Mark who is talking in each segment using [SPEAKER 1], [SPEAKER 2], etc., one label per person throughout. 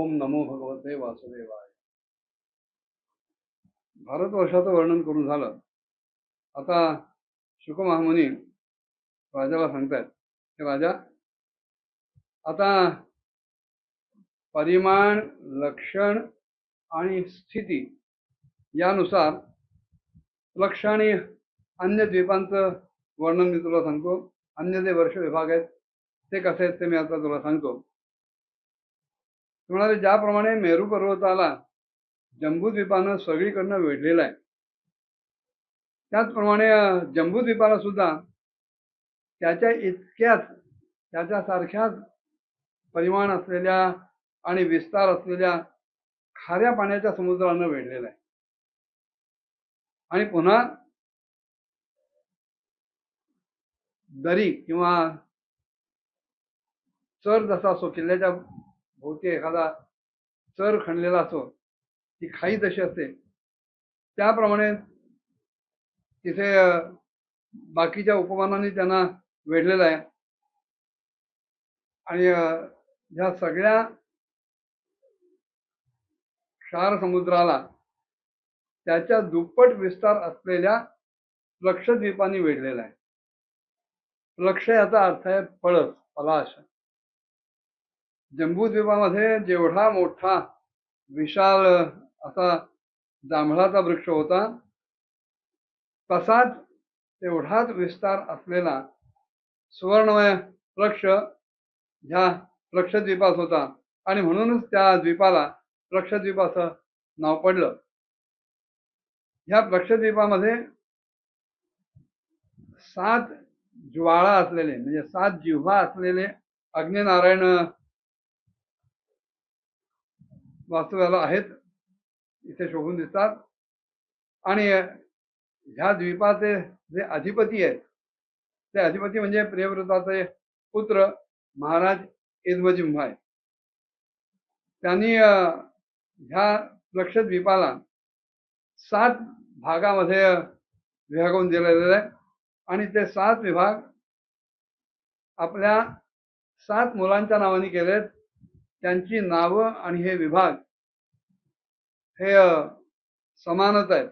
[SPEAKER 1] ओम नमो भगवते वासुदेवाय. भारतवर्षाचं वर्णन करून झालं. आता शुक महामुनी राजाला सांगतायत की राजा, आता परिमाण, लक्षण आणि स्थिती यानुसार लक्ष आणि अन्य द्वीपांचं वर्णन मी तुला सांगतो. अन्य जे वर्ष विभाग आहेत ते कसे आहेत ते मी आता तुला सांगतो. म्हणाले, ज्याप्रमाणे मेरू पर्वताला जम्बूद्वीपानं सगळीकडनं वेढलेला आहे, त्याचप्रमाणे जम्बूद्वीपाला सुद्धा त्याच्या इतक्याच, त्याच्यासारख्याच परिमाण असलेल्या आणि विस्तार असलेल्या खाऱ्या पाण्याच्या समुद्रानं वेढलेला आहे. आणि पुन्हा दरी किंवा चर जसा असो, किल्ल्याच्या भोवती एखादा चर खणलेला असो, ती खाई जशी असते त्याप्रमाणे तिथे बाकीच्या उपमानांनी त्यांना वेढलेलं आहे. आणि ह्या सगळ्या क्षार समुद्राला त्याच्या दुप्पट विस्तार असलेल्या लक्षद्वीपांनी वेढलेला आहे. लक्ष याचा अर्थ आहे पळस, पलाश. जम्बूद्वीपामध्ये जेवढा मोठा विशाल असा जांभळाचा वृक्ष होता, तसाच तेवढाच विस्तार असलेला सुवर्णमय वृक्ष ह्या लक्षद्वीपात होता. आणि म्हणूनच त्या द्वीपाला लक्षद्वीप असं नाव पडलं. ह्या लक्षद्वीपामध्ये 7 ज्वाळा असलेले, म्हणजे 7 जिव्हा असलेले अग्निनारायण वास्तव्याला आहेत, इथे शोभून दिसतात. आणि ह्या द्वीपाचे जे अधिपती आहेत ते अधिपती म्हणजे प्रियव्रताचे पुत्र महाराज इद्वजिम्भ आहे. त्यांनी ह्या लक्षद्वीपाला 7 भागामध्ये विभागून दिलेले आहे. आणि ते 7 विभाग आपल्या 7 मुलांच्या नावाने केलेत. त्यांची नावं आणि हे विभाग हे समानच आहेत.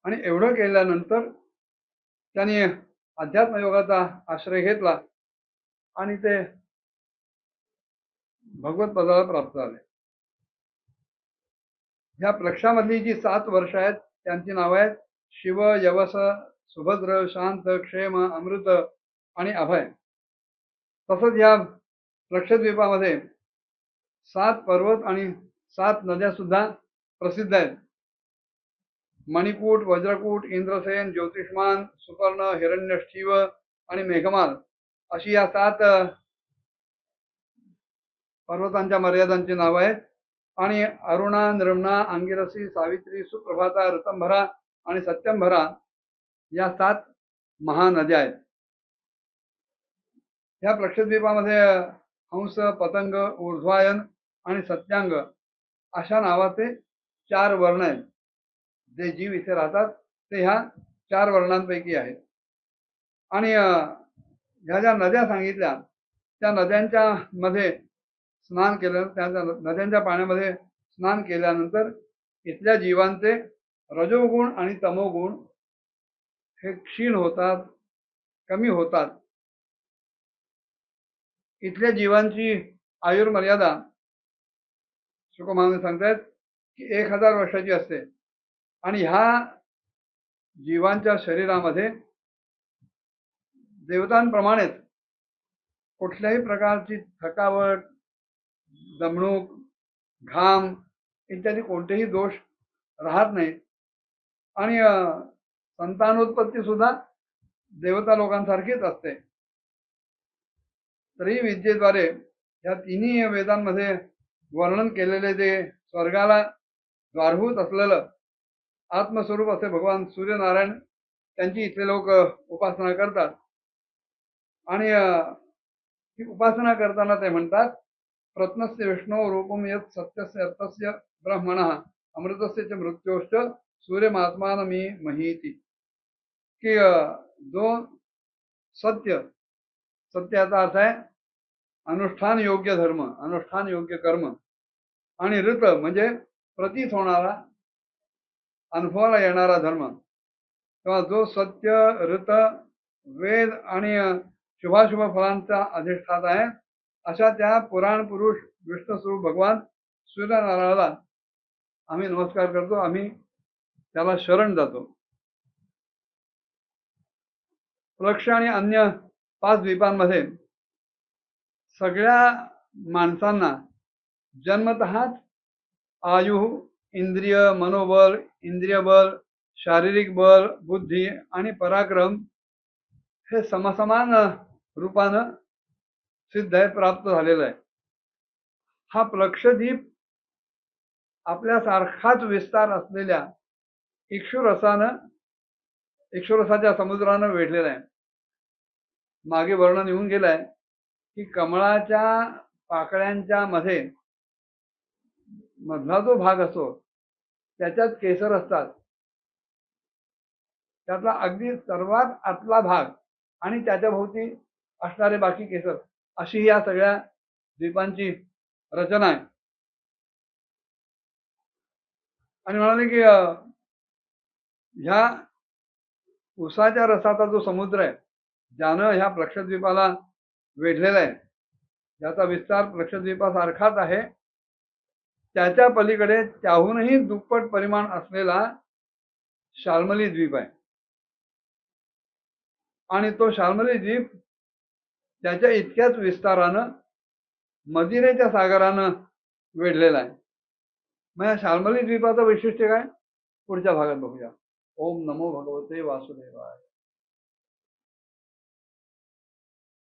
[SPEAKER 1] आणि एवढं केल्यानंतर त्यांनी अध्यात्मयोगाचा आश्रय घेतला आणि ते भगवत पदाला प्राप्त झाले. ह्या पक्षामधली जी 7 वर्ष आहेत त्यांची नावं आहेत शिव, यवस, सुभद्र, शांत, क्षेम, अमृत आणि अभय. तसंच या लक्षद्वीपामध्ये 7 पर्वत आणि 7 नद्या सुद्धा प्रसिद्ध आहेत. मणिकूट, वज्रकूट, इंद्रसेन, ज्योतिष्मान, सुपर्ण, हिरण्यशिव आणि मेघमाल अशी या 7 पर्वतांच्या मर्यादांची नावं आहेत. आणि अरुणा, निर्मणा, अंगिरसी, सावित्री, सुप्रभाता, ऋतंभरा आणि सत्यंभरा या 7 महानद्या आहेत. ह्या लक्षद्वीपामध्ये हंस, पतंग, ऊर्ध्वायन आणि सत्यांग अशा नावाचे 4 वर्ण आहेत. जे जीव इथे राहतात ते ह्या 4 वर्णांपैकी आहेत. आणि ह्या ज्या नद्या सांगितल्या त्या नद्यांच्या मध्ये स्नान केलं, त्या नद्यांच्या पाण्यामध्ये स्नान केल्यानंतर इथल्या जीवांचे रजोगुण आणि तमोगुण हे क्षीण होतात, कमी होतात. इथल्या जीवांची आयुर्मर्यादा शुक महामुनी सांगतायत की 1000 वर्षाची असते. आणि ह्या जीवांच्या शरीरामध्ये देवतांप्रमाणेच कुठल्याही प्रकारची थकावट, दमणूक, घाम इत्यादी कोणतेही दोष राहत नाही. आणि संतानोत्पत्ती सुद्धा देवता लोकांसारखीच असते. तरी विद्येद्वारे या तिन्ही वेदांमध्ये वर्णन केलेले जे स्वर्गाला द्वारभूत असलेलं आत्मस्वरूप असे भगवान सूर्यनारायण त्यांची इथले लोक उपासना करतात. आणि ही उपासना करताना ते म्हणतात, प्रत्नस्य विष्णू रूपम यत् सत्यस्य अर्थस्य ब्रह्मणः अमृतस्य च मृत्योश्च सूर्यमात्मानमी महीती. की जो सत्य, सत्याचा अर्थ आहे अनुष्ठान योग्य धर्म, अनुष्ठान योग्य कर्म आणि ऋत म्हणजे प्रतीत होणारा, अनुभवाला येणारा धर्म, किंवा जो सत्य, ऋत, वेद आणि शुभाशुभ फलांचा अधिष्ठाता आहे, अशा त्या पुराण पुरुष विष्णू स्वरूप भगवान सूर्यनारायणाला आम्ही नमस्कार करतो, आम्ही त्याला शरण जातो. वृक्ष आणि अन्य 5 द्वीपांमध्ये सगळ्या माणसांना जन्मतःच आयु, इंद्रिय, मनोबल, इंद्रिय बल, शारीरिक बल, बुद्धी आणि पराक्रम हे समसमान रूपानं सिद्ध आहे, प्राप्त झालेलं आहे. हा प्लक्षद्वीप आपल्यासारखाच विस्तार असलेल्या इक्षुरसाच्या समुद्रानं वेढलेला आहे. मागे वर्णन येऊन गेलंय की कमळाच्या पाकळ्यांच्या मध्ये मधला जो भाग असतो त्याच्यात केसर असतात, त्यातला अगदी सर्वात आतला भाग आणि त्याच्या भोवती असणारे बाकी केसर, अशी या सगळ्या द्वीपांची रचना आहे. आणि म्हणाले की ह्या उसाच्या रसाचा जो समुद्र आहे, ज्यानं ह्या प्लक्षद्वीपाला वेढलेला आहे, ज्याचा विस्तार प्लक्षद्वीपासारखाच आहे, त्याच्या पलीकडे त्याहूनही दुप्पट परिमाण असलेला शाल्मली द्वीप आहे. आणि तो शाल्मली द्वीप त्याच्या इतक्याच विस्तारानं मदिरेच्या सागरानं वेढलेला आहे. मग या शाल्मली द्वीपाचं वैशिष्ट्य काय, पुढच्या भागात बघूया. ओम नमो भगवते वासुदेवाय.